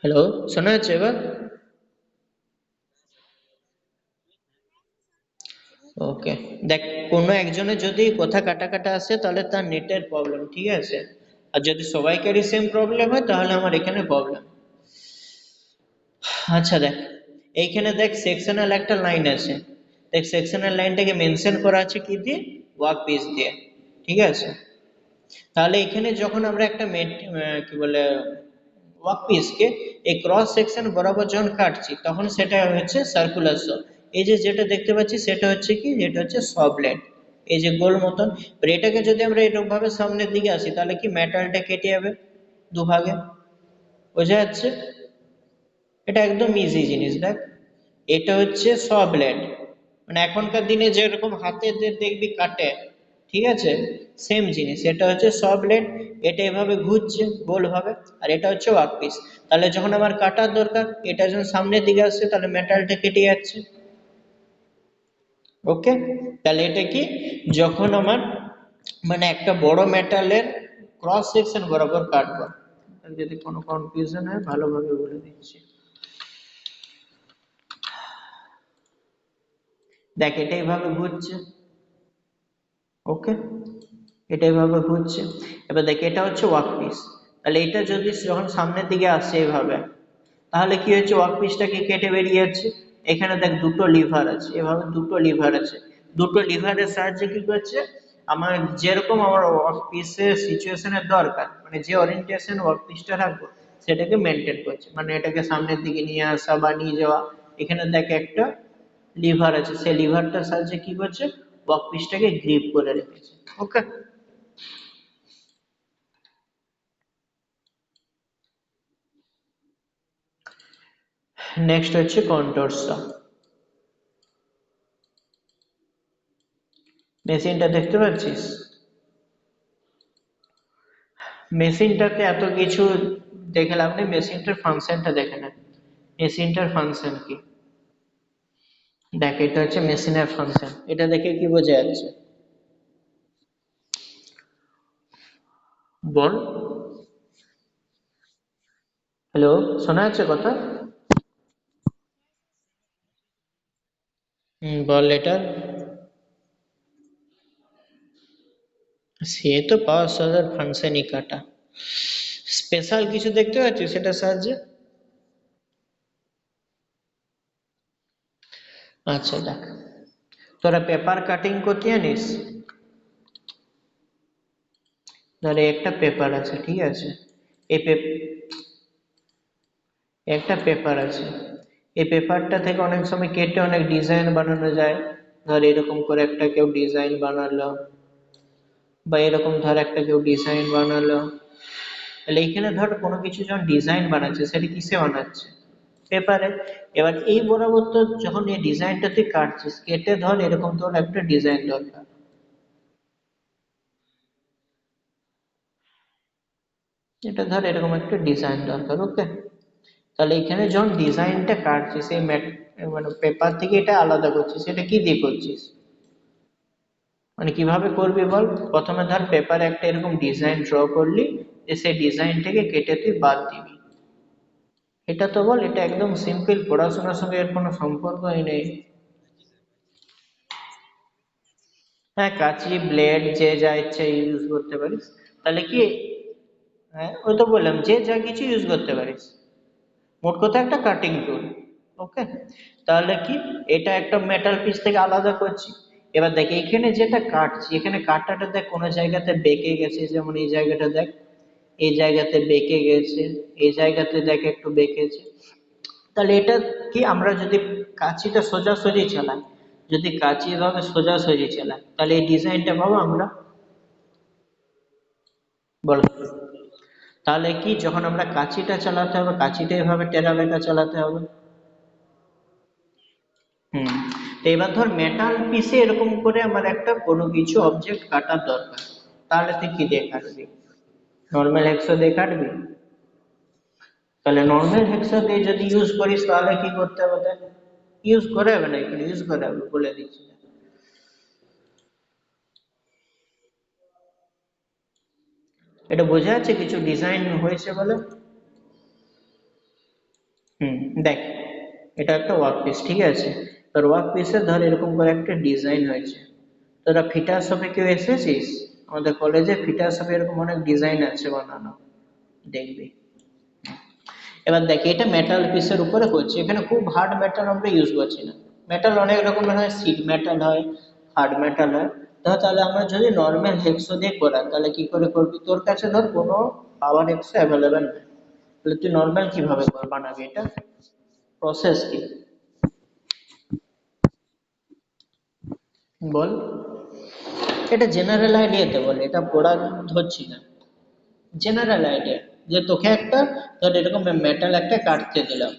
হ্যালো, শোনা যাচ্ছে এবার? ওকে। দেখ কোনো একজনের যদি কথা কাটা কাটা আসে তাহলে তার নেটের প্রবলেম, ঠিক আছে। আর যদি সবাইকারই সেম প্রবলেম হয় তাহলে আমার এখানে প্রবলেম। আচ্ছা দেখ, এইখানে দেখ সেকশনাল একটা লাইন আছে, দেখ সেকশনাল লাইনটাকে মেনশন করা আছে কি দিয়ে, ওয়ার্ক পিস দিয়ে, ঠিক আছে। তাহলে এখানে যখন আমরা একটা কি বলে ওয়ার্ক পিসকে এই ক্রস সেকশন বরাবর যখন কাটছি, তখন সেটা হচ্ছে সার্কুলার শ। এই যে যেটা দেখতে পাচ্ছি সেটা হচ্ছে কি, যেটা হচ্ছে শ ব্লেড, এই যে গোল মতন। আর এটাকে যদি আমরা এরকম ভাবে সামনের দিকে আসি, তাহলে কি মেটালটা কেটে যাবে দুভাগে। বোঝা যাচ্ছে? এটা একদম ইজি জিনিস দেখ। এটা হচ্ছে শ ব্লেড, মানে এখনকার দিনে যেরকম হাতে দিয়ে দেখবি কাটে, ঠিক আছে, সেম জিনিস। এটা হচ্ছে শ ব্লেড, এটা এভাবে ঘুরছে গোল ভাবে, আর এটা হচ্ছে ওয়ার্কপিস। তাহলে যখন আমার কাটার দরকার, এটা যখন সামনের দিকে আসছে তাহলে মেটালটা কেটে যাচ্ছে। ওকে। তাহলে এটা কি, যখন আমার মানে একটা বড় মেটালের ক্রস সেকশন বরাবর কাটবো, যদি কোনো কনফিউশন হয় ভালোভাবে বলে দিচ্ছি। দেখ এটা এইভাবে ঘুরছে, ওকে, এটা এইভাবে ঘুরছে। এবার দেখ এটা হচ্ছে ওয়ার্কপিস, তাহলে এটা যদি যখন সামনের দিকে আসছে এইভাবে, তাহলে কি হচ্ছে, ওয়ার্কপিসটাকে কেটে বেরিয়ে যাচ্ছে। এখানে দেখ দুটো লিভার আছে, এভাবে দুটো লিভার আছে, দুটো লিভারের সাহায্যে কি করছে, আমার যেরকম আমার ওয়ার্কপিসের সিচুয়েশনের দরকার, মানে যে ওরিয়েন্টেশন ওয়ার্কপিসটা রাখবো সেটাকে মেনটেন করছে, মানে এটাকে সামনের দিকে নিয়ে আসা বা নিয়ে যাওয়া। এখানে দেখ একটা লিভার আছে, সেই লিভারটার সাহায্যে কি করছে, ওয়ার্কপিসটাকে গ্রিপ করে রেখেছে। ওকে, নেক্সট হচ্ছে কন্ট্রোলসটা। মেশিনটা দেখতে পাচ্ছিস? মেশিনটাতে এত কিছু দেখে লাভ নেই, মেশিনটার ফাংশনটা দেখে না। মেশিনটার ফাংশন কি দেখ, এটা হচ্ছে মেশিনের ফাংশন, এটা দেখে কি বোঝা যাচ্ছে বল? হ্যালো, শোনা যাচ্ছে কথা? বল এটা। সে তো পাওয়ার সোর্সের ফাংশনই কাটা, স্পেশাল কিছু দেখতে পাচ্ছিস সেটার সাহায্যে? আচ্ছা দেখ, তোরা পেপার কাটিং করতে জানিস? ধরে একটা পেপার আছে, ঠিক আছে, এই একটা পেপার আছে, এই পেপারটা থেকে অনেক সময় কেটে অনেক ডিজাইন বানানো যায়। ধর এরকম করে একটা কেউ ডিজাইন বানালো, বা এরকম ধর একটা কেউ ডিজাইন বানালো। তাহলে এইখানে ধর কোনো কিছু যখন ডিজাইন বানাচ্ছে সেটা কিসে বানাচ্ছে, পেপারে। এবার এই বরাবর তো যখন এই ডিজাইনটা তুই কাটছিস, কেটে ধর এরকম তোর একটা ডিজাইন দরকার, এটা ধর এরকম একটা ডিজাইন দরকার। ওকে, তাহলে এখানে যখন ডিজাইনটা কাটছিস এই মানে পেপার থেকে এটা আলাদা করছিস, এটা কি দিয়ে করছিস, মানে কিভাবে করবি বল? প্রথমে ধর পেপারে একটা এরকম ডিজাইন ড্র করলি, যে সেই ডিজাইনটাকে কেটে তুই বাদ দিবি। এটা তো বল, এটা একদম সিম্পল, পড়াশোনার সঙ্গে এর কোনো সম্পর্কই নেই। হ্যাঁ, কাঁচি ব্লেড যে যা ইচ্ছে ইউজ করতে পারিস। তাহলে কি, হ্যাঁ ওই তো বললাম যে যা কিছু ইউজ করতে পারিস, মোট কথা একটা কাটিং টুল। ওকে, তাহলে কি, এটা একটা মেটাল পিস থেকে আলাদা করছি। এবার দেখ এখানে যেটা কাটছি, এখানে কাটাটা দেখ কোনো জায়গাতে বেঁকে গেছে, যেমন এই জায়গাটা দেখ, এই জায়গাতে বেঁকে গেছে, এই জায়গাতে দেখ একটু বেঁকেছে। তাহলে এটা কি, আমরা যদি কাঁচিটা সোজাসুজি চালাই, যদি কাঁচি এভাবে সোজাসুজি চালাই, তাহলে এই ডিজাইনটা পাবো আমরা, বলো? তাহলে কি, যখন আমরা কাঁচিটা চালাতে হবে, কাঁচিটা এভাবে টেরা বেঁকা চালাতে হবে। হুম, তো এবার ধর মেটাল পিসে এরকম করে আমার একটা কোনো কিছু অবজেক্ট কাটার দরকার, তাহলে তুই কি দিয়ে কাটবি? নর্মাল হেক্সা দিয়ে কাটবি? তাহলে নর্মাল হেক্সা দিয়ে যদি ইউজ করিস তাহলে কি করতে হবে দেখ, ইউজ করে হবে না, এখানে ইউজ করে হবে, বলে দিচ্ছি। এটা বোঝা যাচ্ছে কিছু ডিজাইন হয়েছে বলে? হুম, দেখ, এটা একটা ওয়ার্ক পিস, ঠিক আছে, তোর ওয়ার্ক পিসে ধর এরকম করে একটা ডিজাইন হয়েছে। তোরা ফিটার শপে কেউ এসেছিস? আমাদের কলেজে ফিটার শপে এরকম অনেক ডিজাইন আছে বানানো, দেখবি। এবার দেখি এটা মেটাল পিসের উপরে করছি, এখানে খুব হার্ড মেটাল আমরা ইউজ করছি না। মেটাল অনেক রকমের হয়, সিড মেটাল হয়, হার্ড মেটাল হয়। তাহলে আমরা যদি নর্মাল হেক্সো দিয়ে করা, তাহলে কি করে করবি, তোর কাছে ধর কোনো পাওয়ার হেক্সো অ্যাভেলেবেল নেই, তাহলে তুই নর্মাল কিভাবে বানাবি, এটা প্রসেস কি বল? এটা জেনারেল আইডিয়াতে বলে, এটা পড়া ধরছি না, জেনারেল আইডিয়া, যে তোকে একটা ধর এরকম মেটাল একটা কাটতে দিলাম,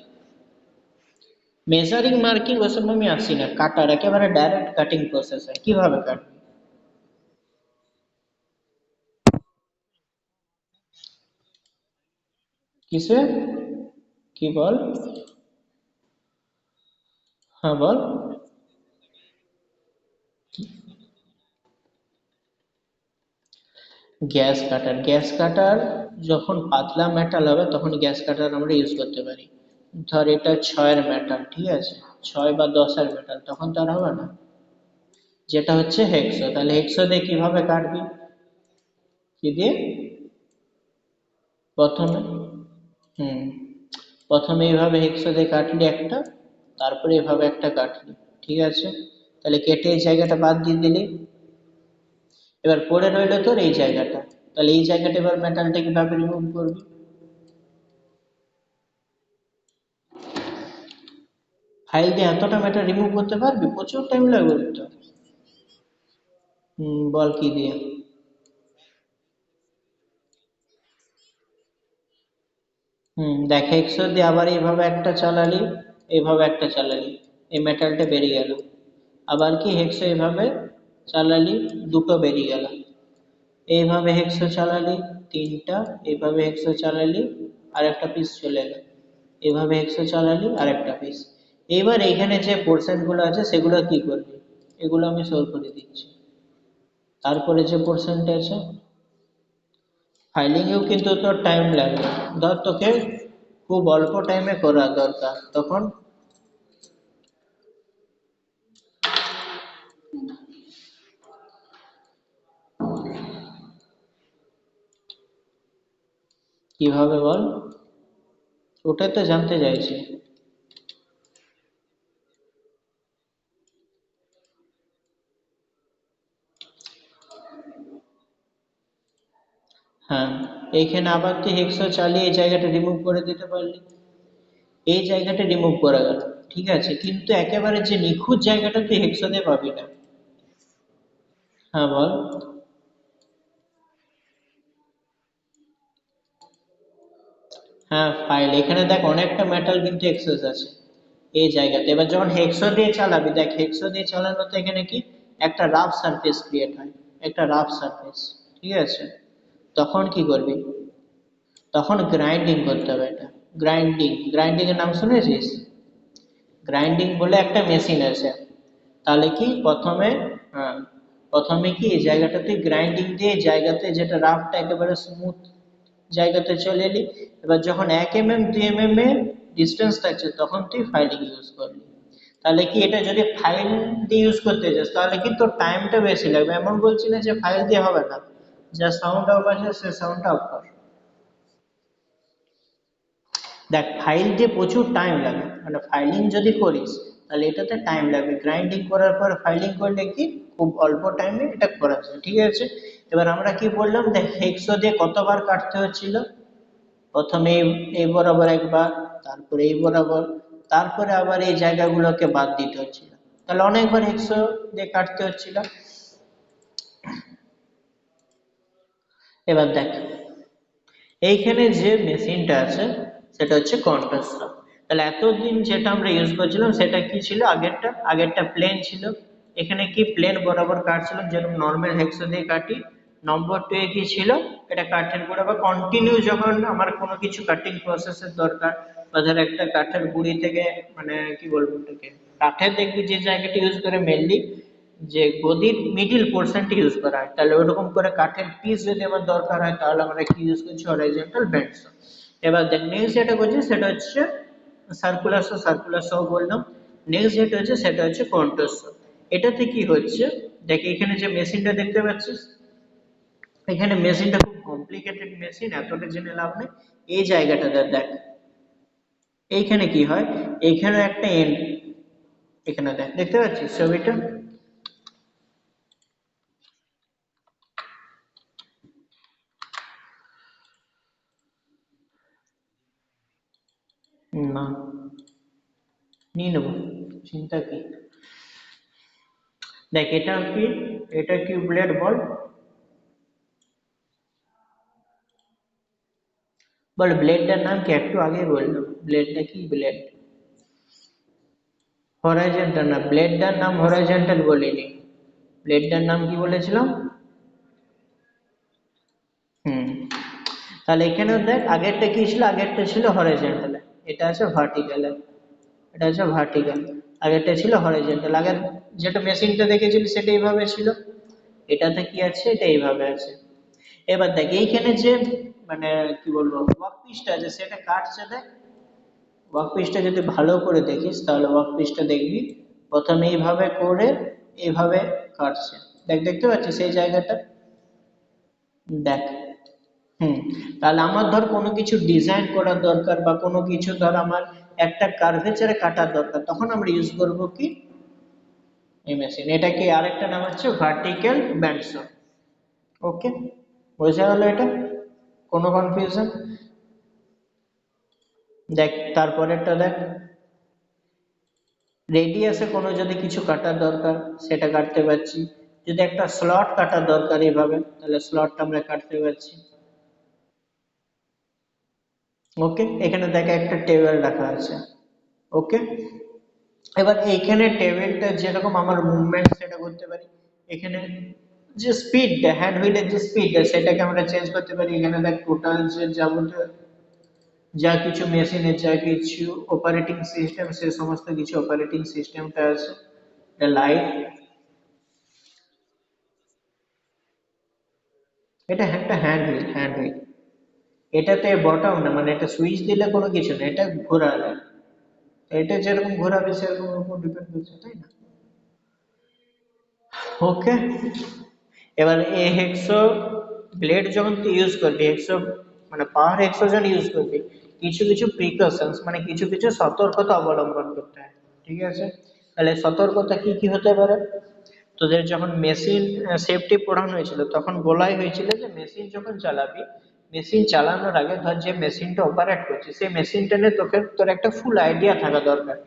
মেজারিং মার্কিং ওসব আমি আসি না, কাটার একেবারে ডাইরেক্ট কাটিং প্রসেস হয়, কিভাবে কাটবি? কিসে, কি বল? হ্যাঁ বল। গ্যাস কাটার যখন পাতলা মেটাল হবে তখন গ্যাস কাটার আমরা ইউজ করতে পারি। ধর এটা 6-এর মেটাল, ঠিক আছে, 6 বা 10-এর মেটাল, তখন তো আর হবে না। যেটা হচ্ছে হেক্সো, তাহলে হেক্সো দিয়ে কিভাবে কাটবি, কি দিয়ে? প্রথমে, হুম, প্রথমে এইভাবে হেক্সো দিয়ে কাটলি একটা, তারপরে এভাবে একটা কাটলি, ঠিক আছে? তাহলে কেটে এই জায়গাটা বাদ দিয়ে দিলি। এবার পড়ে রইলো তোর এই জায়গাটা, তাহলে এই জায়গাটা এবার মেটালটা কিভাবে রিমুভ করবি? ফাইল দিয়ে এতটা মেটাল রিমুভ করতে পারবি? প্রচুর টাইম লাগবে তো। বল কি দিয়ে? দেখ হেক্সো দিয়ে আবার এইভাবে একটা চালালি, এইভাবে একটা চালালি, এই মেটালটা বেরিয়ে গেল। আবার কি হেক্সো এইভাবে চালালি, দুটো বেরিয়ে গেল। এইভাবে হেক্সো চালালি তিনটা, এইভাবে হেক্সো চালালি আর একটা পিস চলে এলো, এইভাবে হেক্সো চালালি আর একটা পিস। এবার এইখানে যে পোর্শন গুলো আছে সেগুলো কি করবি? এগুলো আমি সলভ করে দিচ্ছি। তারপরে যে পোর্শনটা আছে, ফাইলিং এও কিন্তু তোর টাইম লাগবে। ধর তোকে খুব অল্প টাইমে করা দরকার, তখন কিভাবে বল? ওটাই তো জানতে চাইছি। হ্যাঁ, এইখানে আবার তুই হেক্সা চালিয়ে এই জায়গাটা রিমুভ করে দিতে পারলি, এই জায়গাটা রিমুভ করা গেল, ঠিক আছে? কিন্তু একেবারে যে নিখুঁত জায়গাটা তুই হেক্সা দিয়ে পাবি না। হ্যাঁ বল। হ্যাঁ ফাইল, এখানে দেখ অনেকটা মেটাল কিন্তু এক্সেস আছে এই জায়গাতে। এবার যখন হেক্সো দিয়ে চালাবি, দেখ হেক্সো দিয়ে চালানোতে এখানে কি একটা রাফ সারফেস ক্রিয়েট হয়, একটা রাফ সারফেস, ঠিক আছে? তখন কি করবি? তখন গ্রাইন্ডিং করতে হবে এটা। গ্রাইন্ডিং, গ্রাইন্ডিং এর নাম শুনেছিস? গ্রাইন্ডিং বলে একটা মেশিন আছে। তাহলে কি প্রথমে, হ্যাঁ, প্রথমে কি এই জায়গাটা তুই গ্রাইন্ডিং দিয়ে এই জায়গাতে যেটা রাফটা একেবারে স্মুথ জায়গাতে চলে এলি। এবার যখন 1 mm 2 mm এর ডিস্টেন্স থাকছে তখন তুই ফাইলিং ইউজ করলি। তাহলে কি এটা যদি ফাইল দিয়ে ইউজ করতে চাস তাহলে কি তোর টাইমটা বেশি লাগবে। এমন বলছি না যে ফাইল দিয়ে হবে না, যা সাউন্ড অফ আছে সে সাউন্ডটা অফ কর। দেখ ফাইল দিয়ে প্রচুর টাইম লাগে, মানে ফাইলিং যদি করিস তাহলে এটাতে টাইম লাগবে। গ্রাইন্ডিং করার পর ফাইলিং করলে কি খুব অল্প টাইমে এটা করা যায়, ঠিক আছে? এবার আমরা কি বললাম, দেখ হেক্সো দিয়ে কতবার কাটতে হচ্ছিল? প্রথমে এই বরাবর একবার, তারপরে এই বরাবর, তারপরে আবার এই জায়গাগুলোকে বাদ দিতে হচ্ছিল। তাহলে অনেকবার হেক্সো দিয়ে কাটতে হচ্ছিল। এবার দেখ এইখানে যে মেশিনটা আছে সেটা হচ্ছে কন্ট্রাস্টার। তাহলে এতদিন যেটা আমরা ইউজ করছিলাম সেটা কি ছিল? আগেরটা প্লেন ছিল। এখানে কি প্লেন বরাবর কাটছিলাম যেরকম নর্মাল হেক্সা দিয়ে কাটি। নম্বর 2 এ কি ছিল? এটা কাঠের গুঁড়া বা কন্টিনিউ যখন আমার কোনো কিছু কাটিং প্রসেসের দরকার, বা ধর একটা কাঠের গুঁড়ি থেকে, মানে কি বলবো ওটাকে, কাঠের দেখবি যে জায়গাটা ইউজ করে মেনলি যে গদির মিডিল পোর্শনটি ইউজ করা হয়, তাহলে ওরকম করে কাঠের পিস যদি আমার দরকার হয় তাহলে আমরা কি ইউজ করছি? হরাইজন্টাল ব্যান্ড স। এবার দেখ নেক্সট যেটা করছি সেটা হচ্ছে সার্কুলার স বললাম। নেক্সট যেটা হচ্ছে সেটা হচ্ছে কন্ট্রোর স। এটাতে কি হচ্ছে, দেখ এখানে যে মেশিনটা দেখতে পাচ্ছিস, এখানে মেশিনটা খুব কমপ্লিকেটেড মেশিন, এতটা জেনে লাভ নেই। এই জায়গাটাতে দেখ, এইখানে কি হয়, এইখানে একটা এন্ড, এখানে দেখ, দেখতে পাচ্ছিস ছবিটা? না, নিয়ে নেবো, চিন্তা কি? দেখ এটা কি, এটা কি ব্লেড বল? বল ব্লেডটার নাম কি? একটু আগে বললাম ব্লেডটা কি, ব্লেড। হরাইজন্টাল না, ব্লেডটার নাম হরাইজন্টাল বলিনি। ব্লেডটার নাম কি বলেছিলাম? হুম, তাহলে এখানেও দেখ আগেরটা কি ছিল? আগেরটা ছিল হরাইজন্টাল, এটা আছে ভার্টিক্যাল, এটা হচ্ছে ভার্টিক্যাল। আগেরটা ছিল হরাইজন্টাল। আগের যেটা মেশিনটা দেখেছিলি সেটা এইভাবে ছিল, এটাতে কি আছে? এটা এইভাবে আছে। এবার দেখ এইখানে যে, মানে কি বলবো, ওয়ার্ক পিসটা আছে সেটা কাটছে, দেখ ওয়ার্ক পিসটা যদি ভালো করে দেখিস তাহলে ওয়ার্ক পিসটা দেখবি প্রথমে এইভাবে করে এইভাবে কাটছে। দেখ দেখতে পাচ্ছিস সেই জায়গাটা? দেখ, হুম, তাহলে আমার ধর কোনো কিছু ডিজাইন করার দরকার বা কোনো কিছু ধর আমার একটা কার্ভেচারে কাটার দরকার, তখন আমরা ইউজ করব কি এই মেশিন। এটাকে আরেকটা নাম হচ্ছে ভার্টিক্যাল ব্যান্ড শ। ওকে, বোঝা গেল এটা? কোনো কনফিউশন? দেখ তারপরেরটা দেখ, রেডিয়াসে কোনো যদি কিছু কাটার দরকার সেটা কাটতে পারছি, যদি একটা স্লট কাটার দরকার এইভাবে, তাহলে স্লটটা আমরা কাটতে পারছি। ওকে, এখানে দেখ একটা টেবিল রাখা আছে। ওকে, এবার এইখানে টেবিলটা যেরকম আমার মুভমেন্ট সেটা করতে পারি, এখানে যে স্পিড, হ্যান্ড হুইলের যে স্পিড সেটাকে আমরা চেঞ্জ করতে পারি। এখানে দেখ টোটাল যে যাবতীয় যা কিছু মেশিনের যা কিছু অপারেটিং সিস্টেম, সে সমস্ত কিছু অপারেটিং সিস্টেমটা আছে। লাইট, এটা একটা হ্যান্ড হুইল। এটাতে বটম না, মানে এটা সুইচ দিলে কোনো কিছু না, এটা ঘোরালে, এটা যেরকম ঘোরাবে সেরকম উপর ডিপেন্ড করছে, তাই না? ওকে, এবার এই হেক্সো ব্লেড যখন তুই ইউজ করবি, হেক্সো মানে পাওয়ার হেক্সো যখন ইউজ করবি, কিছু কিছু প্রিকশনস মানে কিছু কিছু সতর্কতা অবলম্বন করতে হয়। ঠিক আছে, তাহলে সতর্কতা কি কি হতে পারে? তোদের যখন মেশিন সেফটি পড়ানো হয়েছিল তখন বলাই হয়েছিল যে মেশিন যখন চালাবি, মেশিন চালানোর আগে ধর যে মেশিনটা অপারেট করছে সেই মেশিনটা নিয়ে তোকে তোর একটা ফুল আইডিয়া থাকা দরকার।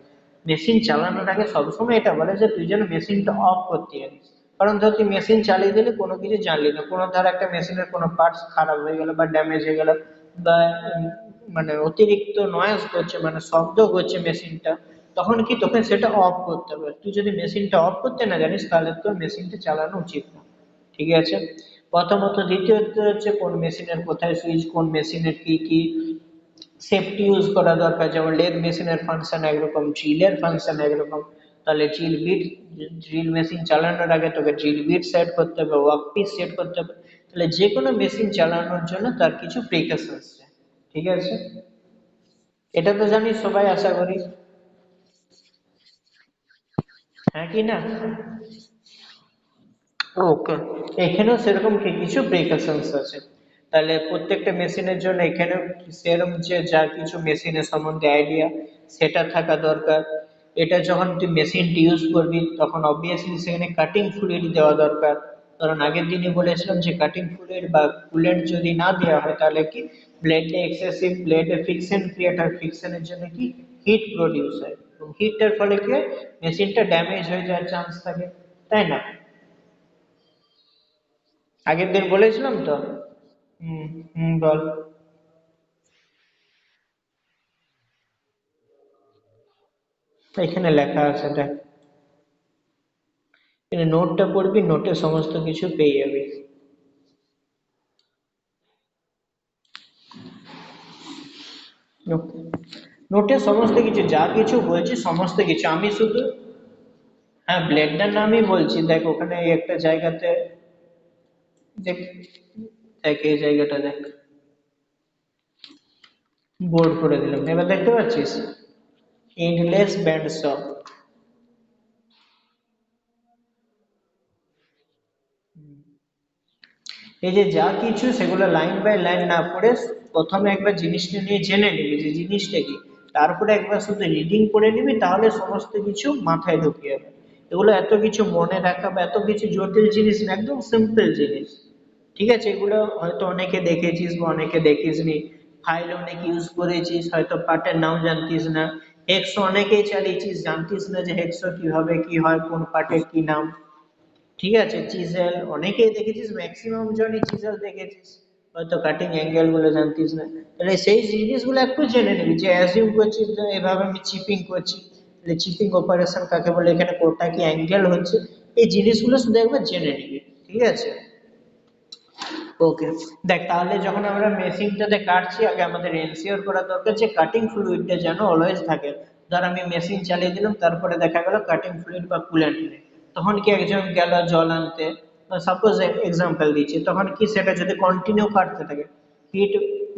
মেশিন চালানোর আগে সবসময় এটা বলে যে তুই যেন মেশিনটা অফ করতে জানিস। কারণ ধর তুই মেশিন চালিয়ে দিলে কোনো কিছু জানলি না, কোনো ধর একটা মেশিনের কোনো পার্টস খারাপ হয়ে গেল বা ড্যামেজ হয়ে গেল, বা মানে অতিরিক্ত নয়েজ করছে মানে শব্দ করছে মেশিনটা, তখন কি তোকে সেটা অফ করতে হবে। তুই যদি মেশিনটা অফ করতে না জানিস তাহলে তোর মেশিনটা চালানো উচিত না। ঠিক আছে, প্রথমত। দ্বিতীয়ত হচ্ছে কোন মেশিনের কোথায় সুইচ, কোন মেশিনের কি কি সেফটি ইউজ করা দরকার। যেমন লেদ মেশিনের ফাংশন একরকম, ড্রিলের ফাংশন একরকম। তাহলে ড্রিল মেশিন চালানোর আগে তোকে ড্রিল বিট সেট করতে হবে, ওয়ার্ক পিস সেট করতে হবে। তাহলে যে কোনো মেশিন চালানোর জন্য তার কিছু প্রিকশনস। ঠিক আছে, এটা তো জানিস সবাই আশা করি, হ্যাঁ কি না? ওকে, এখানেও সেরকম কিছু প্রিকশনস আছে। তাহলে প্রত্যেকটা মেশিনের জন্য এখানেও সেরকম যে যা কিছু মেশিনের সম্বন্ধে আইডিয়া সেটা থাকা দরকার। এটা যখন তুই মেশিনটি ইউজ করবি তখন অবভিয়াসলি সেখানে কাটিং ফ্লুইড দেওয়া দরকার। কারণ আগের দিনই বলেছিলাম যে কাটিং ফ্লুইড বা কুলেন্ট যদি না দেওয়া হয় তাহলে কি ব্লেডে এক্সেসিভ ব্লেডে ফ্রিকশন ক্রিয়েট হয়, ফ্রিকশনের জন্য কি হিট প্রডিউস হয়, এবং হিটের ফলে কি হয় মেশিনটা ড্যামেজ হয়ে যাওয়ার চান্স থাকে, তাই না? আগের দিন বলেছিলাম তো। হুম, হুম, বল। এখানে লেখা আছে দেখ, এখানে নোটটা পড়বি, নোটে সমস্ত কিছু পেয়ে যাবি। নোটে সমস্ত কিছু যা কিছু বলছি সমস্ত কিছু আমি শুধু, হ্যাঁ ব্লেডটার নামই বলছি। দেখ ওখানে এই একটা জায়গাতে দেখ, দেখ এই জায়গাটা দেখ, বোর্ড করে দিলাম, এবার দেখতে পাচ্ছিস এন্ডলেস ব্যান্ড শ। এই যে যা কিছু সেগুলো লাইন বাই লাইন না পড়ে প্রথমে একবার জিনিসটা নিয়ে জেনে নিবি যে জিনিসটা কি, তারপরে একবার শুধু রিডিং করে নিবি, তাহলে সমস্ত কিছু মাথায় ঢুকে যাবে। এগুলো এত কিছু মনে রাখা বা এত কিছু জটিল জিনিস না, একদম সিম্পল জিনিস। ঠিক আছে, এগুলো হয়তো অনেকে দেখেছিস বা অনেকে দেখিসনি, ফাইল অনেক ইউজ করেছিস, হয়তো পার্টের নাম জানতিস না। হেক্সো অনেকেই চালিয়েছিস, জানতিস না যে হেক্সো কিভাবে কি হয়, কোন পার্টের কি নাম। ঠিক আছে, চিজেল অনেকেই দেখেছিস, ম্যাক্সিমাম জনই চিজেল দেখেছিস, হয়তো কাটিং অ্যাঙ্গেল গুলো জানতিস না। তাহলে সেই জিনিসগুলো একটু জেনে নিবি, যে অ্যাজিউম করছি যে এভাবে আমি চিপিং করছি, তাহলে চিপিং অপারেশন কাকে বলে, এখানে কোনটা কি অ্যাঙ্গেল হচ্ছে, এই জিনিসগুলো শুধু একবার জেনে নিবি। ঠিক আছে, ওকে। দেখ তাহলে যখন আমরা মেশিনটাতে কাটছি আগে আমাদের এনসিওর করা দরকার যে কাটিং ফ্লুইডটা যেন অলওয়েজ থাকে। ধর আমি মেশিন চালিয়ে দিলাম, তারপরে দেখা গেল কাটিং ফ্লুইড বা কুলেন্ট নেই, তখন কি একজন গেল জল আনতে, সাপোজ এক্সাম্পল দিচ্ছি, তখন কি সেটা যদি কন্টিনিউ কাটতে থাকে হিট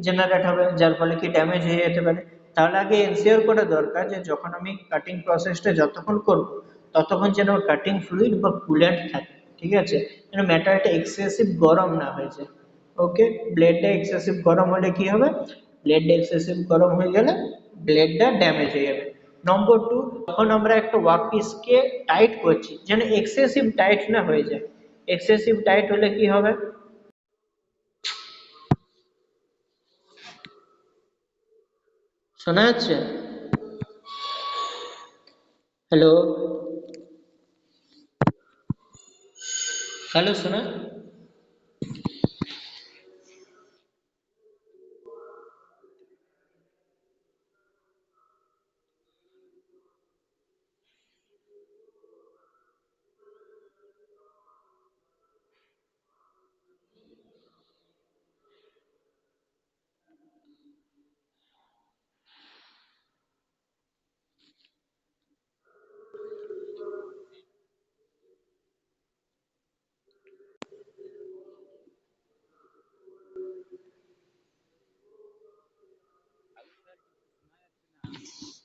জেনারেট হবে, যার ফলে কি ড্যামেজ হয়ে যেতে পারে। তাহলে আগে এনসিওর করা দরকার যে যখন আমি কাটিং প্রসেসটা যতক্ষণ করব ততক্ষণ যেন কাটিং ফ্লুইড বা কুলেন্ট থাকে। ঠিক আছে, যেন মেটালটা এক্সেসিভ গরম না হয়ে যায়। ওকে, ব্লেডটা এক্সেসিভ গরম হলে কি হবে, ব্লেডটা এক্সেসিভ গরম হয়ে গেলে ব্লেডটা ড্যামেজ হয়ে যাবে। নম্বর টু, যখন আমরা একটা ওয়ার্ক পিসকে টাইট করছি যেন এক্সেসিভ টাইট না হয়ে যায়। এক্সেসিভ টাইট হলে কি হবে? শোনা যাচ্ছে? হ্যালো? হ্যালো, শোনা?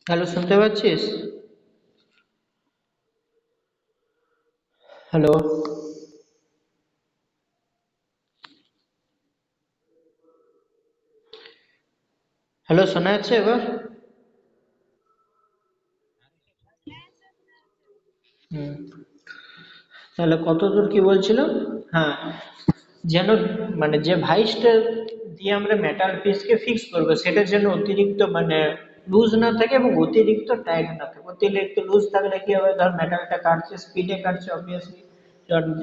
হ্যালো, শুনতে পাচ্ছিস? হ্যালো? হ্যালো, শোনা যাচ্ছে এবার? হুম। তাহলে কতদূর কি বলছিলাম? হ্যাঁ, যেন মানে যে ভাইসটা দিয়ে আমরা মেটাল পিসকে ফিক্স করবো সেটা যেন অতিরিক্ত মানে লুজ না থাকে এবং অতিরিক্ত টাইট না থাকে। অতিরিক্ত লুজ থাকলে কি হবে, ধর মেটালটা কাটছে, স্পিডে কাটছে অবভিয়াসলি,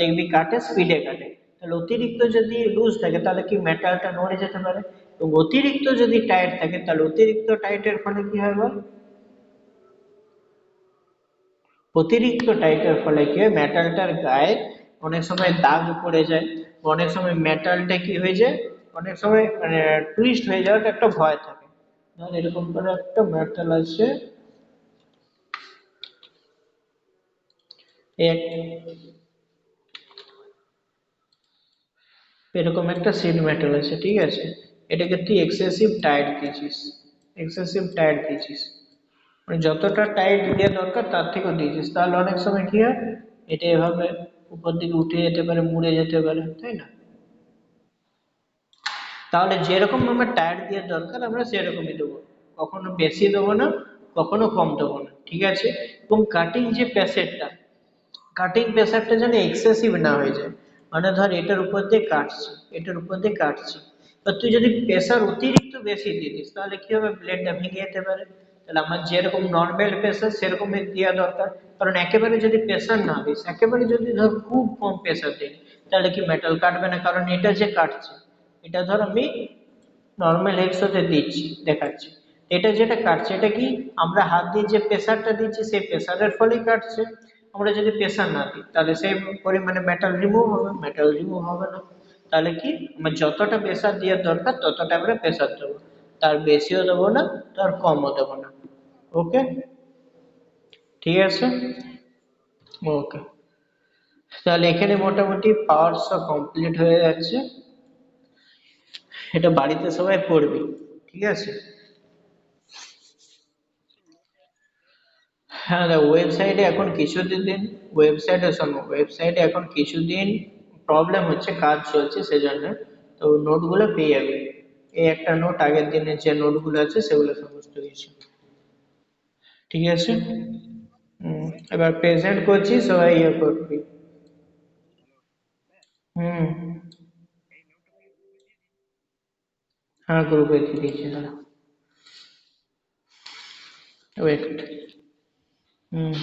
দেখবি কাটে স্পিডে কাটে। তাহলে অতিরিক্ত যদি লুজ থাকে তাহলে কি মেটালটা নড়ে যেতে পারে, এবং অতিরিক্ত যদি টাইট থাকে তাহলে অতিরিক্ত টাইটের ফলে কি হয় বল? অতিরিক্ত টাইটের ফলে কি হয়, মেটালটার গায়ে অনেক সময় দাগ পড়ে যায়, অনেক সময় মেটালটা কি হয়ে যায়, অনেক সময় মানে টুইস্ট হয়ে যাওয়ার একটা ভয় থাকে। ধর এরকম করে একটা মেটাল আছে, এরকম একটা সিড মেটাল আছে, ঠিক আছে? এটাকে তুই এক্সেসিভ টাইট দিয়েছিস, এক্সেসিভ টাইট দিয়েছিস, মানে যতটা টাইট দেওয়া দরকার তার থেকেও দিয়েছিস, তাহলে অনেক সময় কি হয়, এটা এভাবে উপর দিকে উঠে যেতে পারে, মুড়ে যেতে পারে, তাই না? তাহলে যেরকম আমার টায়ার দেওয়ার দরকার আমরা সেরকমই দেবো, কখনো বেশি দেবো না, কখনো কম দেবো না, ঠিক আছে? এবং কাটিং যে প্যাসেজটা, কাটিং প্রেসারটা যেন এক্সেসিভ না হয়ে যায়, মানে ধর এটার উপর দিয়ে কাটছি, এটার উপর দিয়ে কাটছি, তো তুই যদি প্রেসার অতিরিক্ত বেশি দিয়ে দিস তাহলে কি হবে, ব্লেডটা ভেঙে যেতে পারে। তাহলে আমার যেরকম নর্মাল প্রেসার সেরকমই দেওয়া দরকার, কারণ একেবারে যদি প্রেসার না দিস, একেবারে যদি ধর খুব কম প্রেসার দিই, তাহলে কি মেটাল কাটবে না, কারণ এটা যে কাটছে, এটা ধর আমি নর্মাল এক্সোতে দিচ্ছি, দেখাচ্ছি, এটা যেটা কাটছে এটা কি আমরা হাত দিয়ে যে প্রেসারটা দিচ্ছি সেই প্রেসারের ফলেই কাটছে। আমরা যদি প্রেসার না দিই তাহলে সেই পরিমাণে মেটাল রিমুভ হবে, মেটাল রিমুভ হবে না। তাহলে কি আমার যতটা প্রেসার দেওয়ার দরকার ততটা আমরা প্রেসার দেবো, তার বেশিও দেবো না, তার কমও দেবো না। ওকে, ঠিক আছে। ওকে, তাহলে এখানে মোটামুটি পাওয়ার সব কমপ্লিট হয়ে যাচ্ছে, এটা বাড়িতে সবাই পড়বি, ঠিক আছে? হ্যাঁ দেখ, ওয়েবসাইটে এখন কিছুদিন, ওয়েবসাইটে শোনো, ওয়েবসাইটে এখন কিছুদিন প্রবলেম হচ্ছে, কাজ চলছে সেজন্য, তো নোটগুলো পেয়ে যাবে, এই একটা নোট, আগের দিনের যে নোটগুলো আছে সেগুলো সমস্ত কিছু, ঠিক আছে? এবার প্রেজেন্ট করছি, সবাই ইয়ে করবি। হুম। হ্যাঁ, গ্রুপে দিয়ে দিয়েছি দাঁড়া, ওয়েট। হুম।